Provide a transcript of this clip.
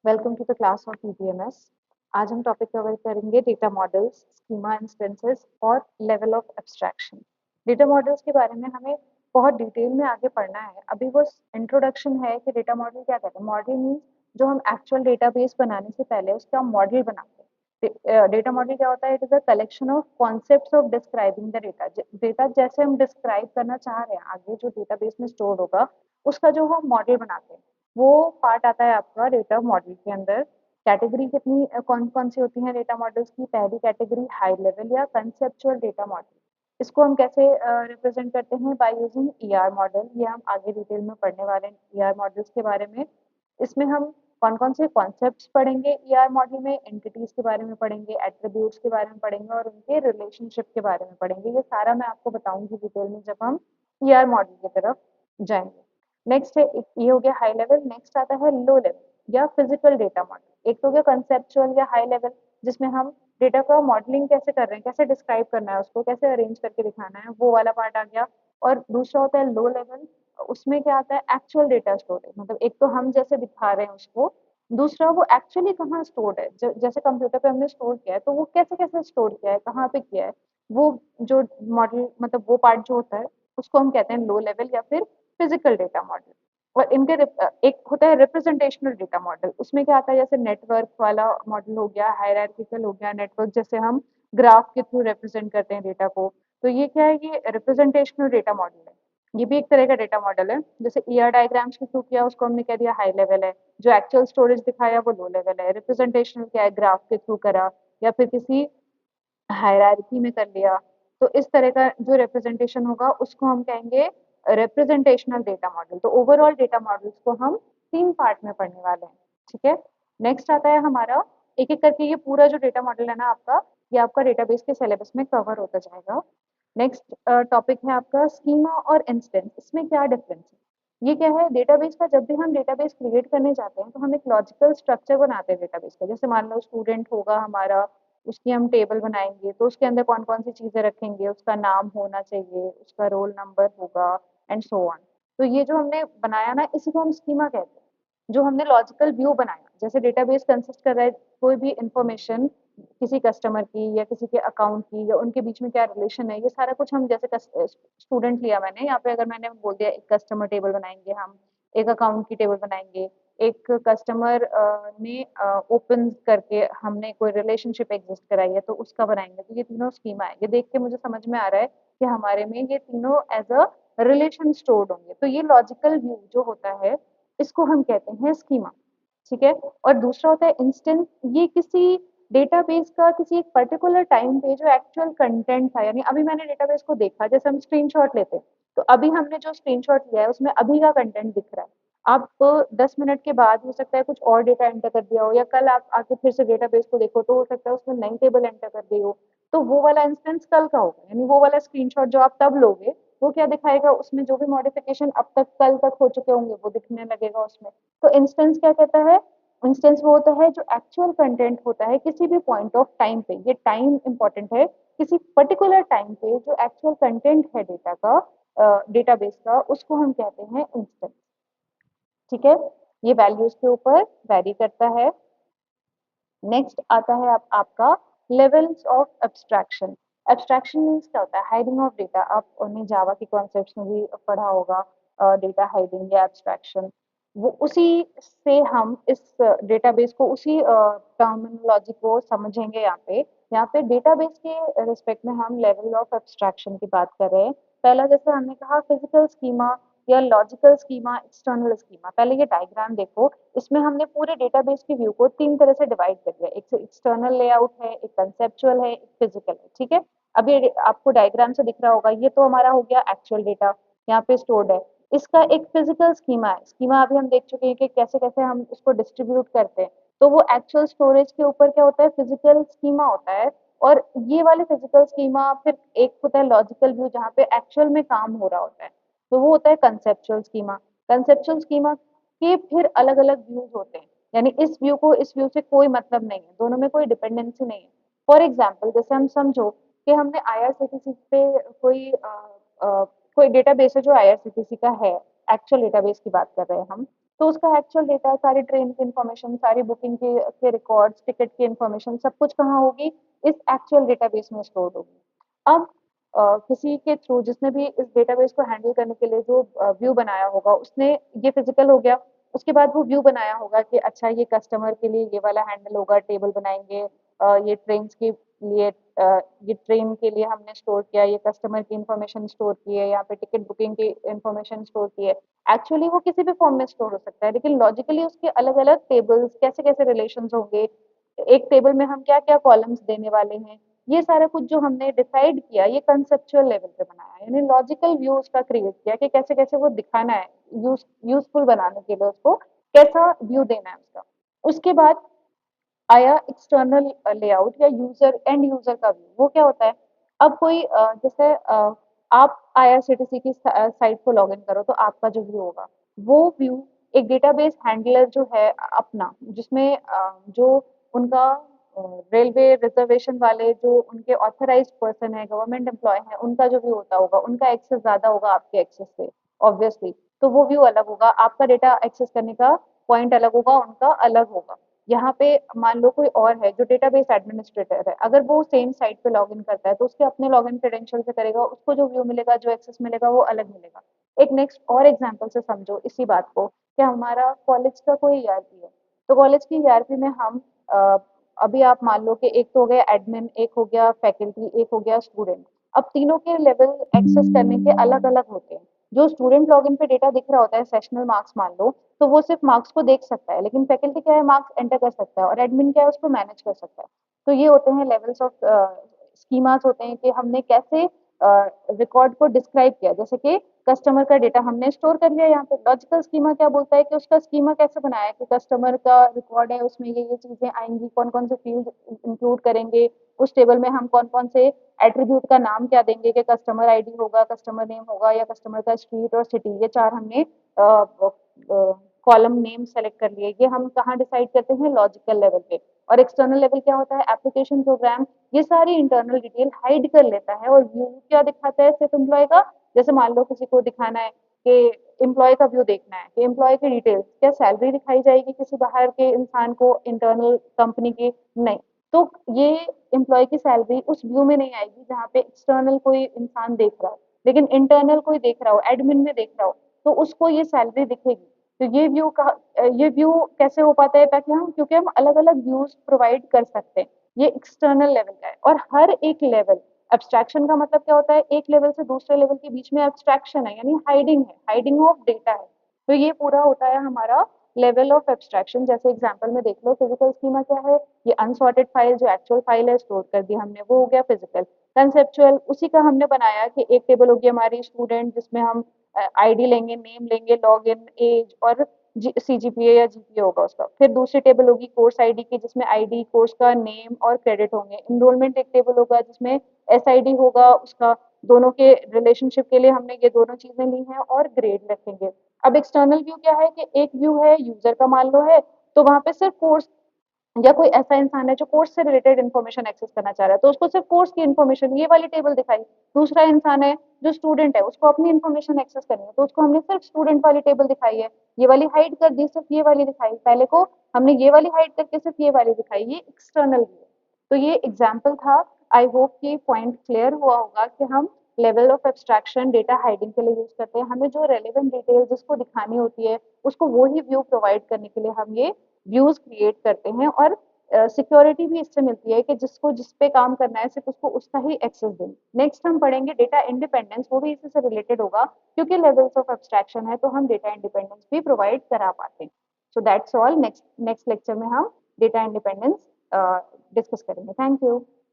Welcome to the class of DBMS. आज हम topic cover करेंगे डेटा मॉडल्स, स्कीमा इंस्टेंसेस और level of abstraction. Data models के बारे में हमें बहुत डिटेल में आगे पढ़ना है। अभी वो इंट्रोडक्शन है कि डेटा मॉडल क्या कहते हैं। मॉडल मीन्स जो हम एक्चुअल डेटाबेस बनाने से पहले उसका हम मॉडल बनाते हैं। डेटा मॉडल क्या होता है? It is a collection of concepts of describing the data. Data जैसे हम डिस्क्राइब करना चाह रहे हैं आगे जो डेटाबेस में स्टोर होगा, उसका जो हम मॉडल बनाते हैं वो पार्ट आता है आपका डेटा मॉडल के अंदर। कैटेगरी कितनी कौन कौन सी होती है डेटा मॉडल्स की? पहली कैटेगरी हाई लेवल या कंसेप्चुअल डेटा मॉडल। इसको हम कैसे रिप्रेजेंट करते हैं? By using ER model. ये हम आगे डिटेल में पढ़ने वाले हैं ईआर मॉडल्स के बारे में। इसमें हम कौन कौन से कॉन्सेप्ट्स पढ़ेंगे ईआर मॉडल में? एंटिटीज के बारे में पढ़ेंगे, एट्रीब्यूट्स के बारे में पढ़ेंगे और उनके रिलेशनशिप के बारे में पढ़ेंगे। ये सारा मैं आपको बताऊंगी डिटेल में जब हम ईआर मॉडल की तरफ जाएंगे। नेक्स्ट है ये हो गया हाई लेवल। नेक्स्ट आता है लो लेवल या फिजिकल डेटा मॉडल। एक तो हो गया कंसेप्चुअल या हाई लेवल, जिसमें हम डेटा का मॉडलिंग कैसे कर रहे हैं, कैसे डिस्क्राइब करना है, उसको कैसे अरेंज करके दिखाना है, वो वाला पार्ट आ गया। और दूसरा होता है लो लेवल। उसमें क्या आता है? Actual data storage. मतलब एक तो हम जैसे दिखा रहे हैं उसको, दूसरा वो एक्चुअली कहाँ स्टोर है। जैसे कंप्यूटर पे हमने स्टोर किया है तो वो कैसे कैसे स्टोर किया है, कहाँ पे किया है, वो जो मॉडल मतलब वो पार्ट जो होता है उसको हम कहते हैं लो लेवल या फिर फिजिकल डेटा मॉडल। और इनके एक होता है रिप्रेजेंटेशनल डेटा मॉडल। उसमें क्या आता है? जैसे नेटवर्क वाला मॉडल हो गया, हायरार्किकल हो गया। नेटवर्क जैसे हम ग्राफ के थ्रू रिप्रेजेंट करते हैं डेटा को, तो ये क्या है? ये रिप्रेजेंटेशनल डेटा मॉडल है। ये भी एक तरह का डेटा मॉडल है। जैसे ईआर डायग्राम्स के थ्रू किया, उसको हमने कह दिया हाई लेवल है। जो एक्चुअल स्टोरेज दिखाया वो लो लेवल है। रिप्रेजेंटेशनल क्या है? ग्राफ के थ्रू करा या फिर किसी हायरार्की में कर लिया। तो इस तरह का जो रिप्रेजेंटेशन होगा उसको हम कहेंगे रिप्रेजेंटेशनल डेटा मॉडल। तो ओवरऑल डेटा मॉडल्स को हम 3 पार्ट में पढ़ने वाले हैं। ठीक है। नेक्स्ट आता है हमारा, एक एक करके ये पूरा जो डेटा मॉडल है ना आपका, ये आपका डेटाबेस के सिलेबस में कवर होता जाएगा। नेक्स्ट टॉपिक है आपका स्कीमा और इंस्टेंस। इसमें क्या डिफरेंस है? ये क्या है? डेटाबेस का जब भी हम डेटाबेस क्रिएट करने जाते हैं तो हम एक लॉजिकल स्ट्रक्चर बनाते हैं डेटाबेस का। जैसे मान लो स्टूडेंट होगा हमारा, उसकी हम टेबल बनाएंगे तो उसके अंदर कौन कौन सी चीजें रखेंगे? उसका नाम होना चाहिए, उसका रोल नंबर होगा एंड सो ऑन। तो ये जो हमने बनाया ना, इसी को हम स्कीमा कहते हैं। जो हमने लॉजिकल व्यू बनाया, जैसे डेटाबेस कंसिस्ट कर रहा है कोई भी इंफॉर्मेशन किसी कस्टमर की या किसी के अकाउंट की या उनके बीच में क्या रिलेशन है, ये सारा कुछ हम जैसे स्टूडेंट लिया मैंने यहाँ पे, अगर मैंने बोल दिया एक कस्टमर टेबल बनाएंगे हम, एक अकाउंट की टेबल बनाएंगे, एक कस्टमर ने ओपन करके हमने कोई रिलेशनशिप एग्जिस्ट कराई है तो उसका बनाएंगे। तो ये तीनों स्कीमा है। ये देख के मुझे समझ में आ रहा है कि हमारे में ये तीनों एज अ रिलेशन स्टोर्ड होंगे। तो ये लॉजिकल व्यू जो होता है इसको हम कहते हैं स्कीमा। ठीक है। और दूसरा होता है इंस्टेंस। ये किसी डेटाबेस का किसी एक पर्टिकुलर टाइम पे जो एक्चुअल कंटेंट था, यानी अभी मैंने डेटाबेस को देखा, जैसे हम स्क्रीनशॉट लेते हैं तो अभी हमने जो स्क्रीनशॉट लिया है उसमें अभी का कंटेंट दिख रहा है। आप 10 मिनट के बाद हो सकता है कुछ और डेटा एंटर कर दिया हो, या कल आप आके फिर से डेटाबेस को देखो तो हो सकता है उसमें नई टेबल एंटर कर दी हो। तो वो वाला इंस्टेंस कल का होगा, यानी वो वाला स्क्रीनशॉट जो आप तब लोगे वो क्या दिखाएगा? उसमें जो भी मॉडिफिकेशन अब तक कल तक हो चुके होंगे वो दिखने लगेगा उसमें। तो इंस्टेंस क्या कहता है? इंस्टेंस वो होता है जो एक्चुअल कंटेंट होता है किसी भी पॉइंट ऑफ टाइम पे। ये टाइम इंपॉर्टेंट है। किसी पर्टिकुलर टाइम पे जो एक्चुअल कंटेंट है डेटा का, डेटाबेस का, उसको हम कहते हैं इंस्टेंस। ठीक है। ये वैल्यूज के ऊपर वैरी करता है। नेक्स्ट आता है आपका levels of abstraction. Abstraction means क्या होता है? Hiding of data. आपने जावा के कॉन्सेप्ट्स में भी पढ़ा होगा, डेटा हाइडिंग या एब्स्ट्रैक्शन। वो उसी से हम इस डेटाबेस को, उसी टर्मिनोलॉजी को समझेंगे यहाँ पे। यहाँ पे डेटाबेस के रिस्पेक्ट में हम लेवल ऑफ एब्स्ट्रैक्शन की बात कर रहे हैं। पहला जैसे हमने कहा फिजिकल स्कीमा या लॉजिकल स्कीमा, एक्सटर्नल स्कीमा। पहले ये डायग्राम देखो, इसमें हमने पूरे डेटाबेस की व्यू को 3 तरह से डिवाइड कर दिया। एक एक्सटर्नल लेआउट है, एक कंसेप्चुअल है, एक फिजिकल है। ठीक है। अब ये आपको डायग्राम से दिख रहा होगा, ये तो हमारा हो गया एक्चुअल डेटा यहाँ पे स्टोर्ड है। इसका एक फिजिकल स्कीमा है। स्कीमा अभी हम देख चुके हैं कि कैसे कैसे हम इसको डिस्ट्रीब्यूट करते हैं। तो वो एक्चुअल स्टोरेज के ऊपर क्या होता है? फिजिकल स्कीमा होता है। और ये वाले फिजिकल स्कीमा फिर एक होता है लॉजिकल व्यू, जहाँ पे एक्चुअल में काम हो रहा होता है, तो वो होता है कंसेप्चुअल स्कीमा। कंसेप्चुअल स्कीमा के फिर अलग अलग व्यूज होते हैं, यानी इस व्यू को इस व्यू से कोई मतलब नहीं है, दोनों में कोई डिपेंडेंसी नहीं है। फॉर एग्जाम्पल जैसे हम समझो कि हमने आईआरसीटीसी पे कोई डेटाबेस है जो आईआरसीटीसी का है, एक्चुअल डेटाबेस की बात कर रहे हैं हम। तो उसका एक्चुअल डेटा, सारी ट्रेन की इन्फॉर्मेशन, सारी बुकिंग के रिकॉर्ड्स, टिकट की इन्फॉर्मेशन, सब कुछ कहाँ होगी? इस एक्चुअल डेटाबेस में स्टोर होगी। अब किसी के थ्रू, जिसने भी इस डेटाबेस को हैंडल करने के लिए जो व्यू बनाया होगा, उसने ये फिजिकल हो गया। उसके बाद वो व्यू बनाया होगा कि अच्छा ये कस्टमर के लिए ये वाला हैंडल होगा, टेबल बनाएंगे, ये ट्रेन के लिए, ये ट्रेन के लिए हमने स्टोर किया, ये कस्टमर की इंफॉर्मेशन स्टोर की है, यहाँ पे टिकट बुकिंग की इंफॉर्मेशन स्टोर की है। एक्चुअली वो किसी भी फॉर्म में स्टोर हो सकता है, लेकिन लॉजिकली उसके अलग अलग टेबल्स, कैसे कैसे रिलेशन होंगे, एक टेबल में हम क्या क्या कॉलम्स देने वाले हैं, ये सारा कुछ जो हमने डिसाइड किया, ये कंसेप्चुअल लेवल पे बनाया, यानी लॉजिकल व्यू उसका क्रिएट किया कि कैसे कैसे वो दिखाना है, यूजफुल बनाने के लिए उसको कैसा व्यू देना है उसका। उसके बाद आया एक्सटर्नल लेआउट या यूजर, एंड यूजर का व्यू। वो क्या होता है? अब कोई जैसे आप आईआरसीटीसी की साइट को लॉग इन करो तो आपका जो व्यू होगा, वो व्यू एक डेटाबेस हैंडलर जो है अपना, जिसमें जो उनका रेलवे रिजर्वेशन वाले जो उनके ऑथराइज्ड पर्सन है, गवर्नमेंट एम्प्लॉय है, उनका जो व्यू होता होगा, उनका एक्सेस ज्यादा होगा आपके एक्सेस से, ऑब्वियसली। तो वो व्यू अलग होगा, आपका डेटा एक्सेस करने का पॉइंट अलग होगा, उनका अलग होगा। यहाँ पे मान लो कोई और है जो डेटाबेस एडमिनिस्ट्रेटर है, अगर वो सेम साइट पे लॉगिन करता है तो उसके अपने लॉगिन क्रेडेंशियल से करेगा, उसको जो व्यू मिलेगा, जो एक्सेस मिलेगा, वो अलग मिलेगा। एक नेक्स्ट और एग्जांपल से समझो इसी बात को, कि हमारा कॉलेज का कोई ईआरपी है। तो कॉलेज की ईआरपी में हम अभी आप मान लो कि एक तो हो गया एडमिन, एक हो गया फैकल्टी, एक हो गया स्टूडेंट। अब तीनों के लेवल एक्सेस करने के अलग अलग होते हैं। जो स्टूडेंट लॉगिन पे डेटा दिख रहा होता है, सेशनल मार्क्स मान लो, तो वो सिर्फ मार्क्स को देख सकता है, लेकिन फैकल्टी क्या है, मार्क्स एंटर कर सकता है, और एडमिन क्या है, उसको मैनेज कर सकता है। तो ये होते हैं लेवल्स ऑफ स्कीमास, होते हैं कि हमने कैसे रिकॉर्ड को डिस्क्राइब किया। जैसे कि कस्टमर का डेटा हमने स्टोर कर लिया, यहाँ पे लॉजिकल स्कीमा क्या बोलता है कि उसका स्कीमा कैसे बनाया, कि कस्टमर का रिकॉर्ड है, उसमें ये चीजें आएंगी, कौन कौन से फील्ड इंक्लूड करेंगे, उस टेबल में हम कौन कौन से एट्रीब्यूट का नाम क्या देंगे, कि कस्टमर आईडी होगा, कस्टमर नेम होगा, या कस्टमर का स्ट्रीट और सिटी, ये चार हमने कॉलम नेम सेलेक्ट कर लिए। ये हम कहाँ डिसाइड करते हैं? लॉजिकल लेवल पे। और एक्सटर्नल लेवल क्या होता है? एप्लीकेशन प्रोग्राम ये सारी इंटरनल डिटेल हाइड कर लेता है, और व्यू क्या दिखाता है सिर्फ एम्प्लॉय का। जैसे मान लो किसी को दिखाना है कि एम्प्लॉय का व्यू देखना है, कि एम्प्लॉय की डिटेल्स, क्या सैलरी दिखाई जाएगी किसी बाहर के इंसान को, इंटरनल कंपनी की? नहीं। तो ये एम्प्लॉय की सैलरी उस व्यू में नहीं आएगी जहाँ पे एक्सटर्नल कोई इंसान देख रहा हो, लेकिन इंटरनल कोई देख रहा हो, एडमिन में देख रहा हो, तो उसको ये सैलरी दिखेगी। तो ये व्यू कैसे हो पाता है? ताकि हम, क्योंकि हम अलग अलग व्यूज प्रोवाइड कर सकते हैं। ये एक्सटर्नल लेवल का है। और हर एक लेवल, एब्स्ट्रैक्शन का मतलब क्या होता है? एक लेवल से दूसरे लेवल के बीच में एब्स्ट्रैक्शन है, यानी हाइडिंग है, हाइडिंग ऑफ डेटा है। तो ये पूरा होता है हमारा लेवल ऑफ एब्स्ट्रैक्शन। जैसे एग्जांपल में देख लो, फिजिकल स्कीमा क्या है? ये अनसॉर्टेड फाइल, जो एक्चुअल फाइल है, स्टोर कर दी हमने, वो हो गया फिजिकल। कंसेप्चुअल, उसी का हमने बनाया कि एक टेबल होगी हमारी स्टूडेंट, जिसमें हम आईडी लेंगे, नेम लेंगे, लॉग इन, एज और सीजीपीए या जीपीए होगा उसका। फिर दूसरी टेबल होगी कोर्स आईडी की, जिसमें आईडी, कोर्स का नेम और क्रेडिट होंगे। इनरोलमेंट एक टेबल होगा जिसमें एसआईडी होगा उसका, दोनों के रिलेशनशिप के लिए हमने ये दोनों चीजें ली हैं, और ग्रेड रखेंगे। अब एक्सटर्नल व्यू क्या है? कि एक व्यू है यूजर का मान लो है, तो वहां पे सिर्फ कोर्स, या कोई ऐसा इंसान है जो कोर्स से रिलेटेड इन्फॉर्मेशन एक्सेस करना चाह रहा है, तो उसको सिर्फ कोर्स की इन्फॉर्मेशन ये वाली टेबल दिखाई। दूसरा इंसान है जो स्टूडेंट है, उसको अपनी इन्फॉर्मेशन एक्सेस करनी है, तो उसको हमने सिर्फ स्टूडेंट वाली टेबल दिखाई है, ये वाली हाइड कर दी, सिर्फ ये वाली दिखाई। पहले को हमने ये वाली हाइड करके सिर्फ ये वाली दिखाई, ये एक्सटर्नल व्यू। तो ये एग्जाम्पल था। आई होप कि पॉइंट क्लियर हुआ होगा कि हम level of abstraction data hiding के लिए यूज करते हैं। हमें जो रेलेवेंट डिटेल जिसको दिखानी होती है, उसको वो ही व्यू प्रोवाइड करने के लिए हम ये व्यूज क्रिएट करते हैं। और सिक्योरिटी भी इससे मिलती है कि जिसको जिस पे काम करना है सिर्फ उसको उसका ही एक्सेस दें। नेक्स्ट हम पढ़ेंगे डेटा इंडिपेंडेंस, वो भी इसी से रिलेटेड होगा, क्योंकि लेवल्स ऑफ एब्स्ट्रैक्शन है तो हम डेटा इंडिपेंडेंस भी प्रोवाइड करा पाते हैं। So that's all. Next next lecture में हम डेटा इंडिपेंडेंस डिस्कस करेंगे। Thank you.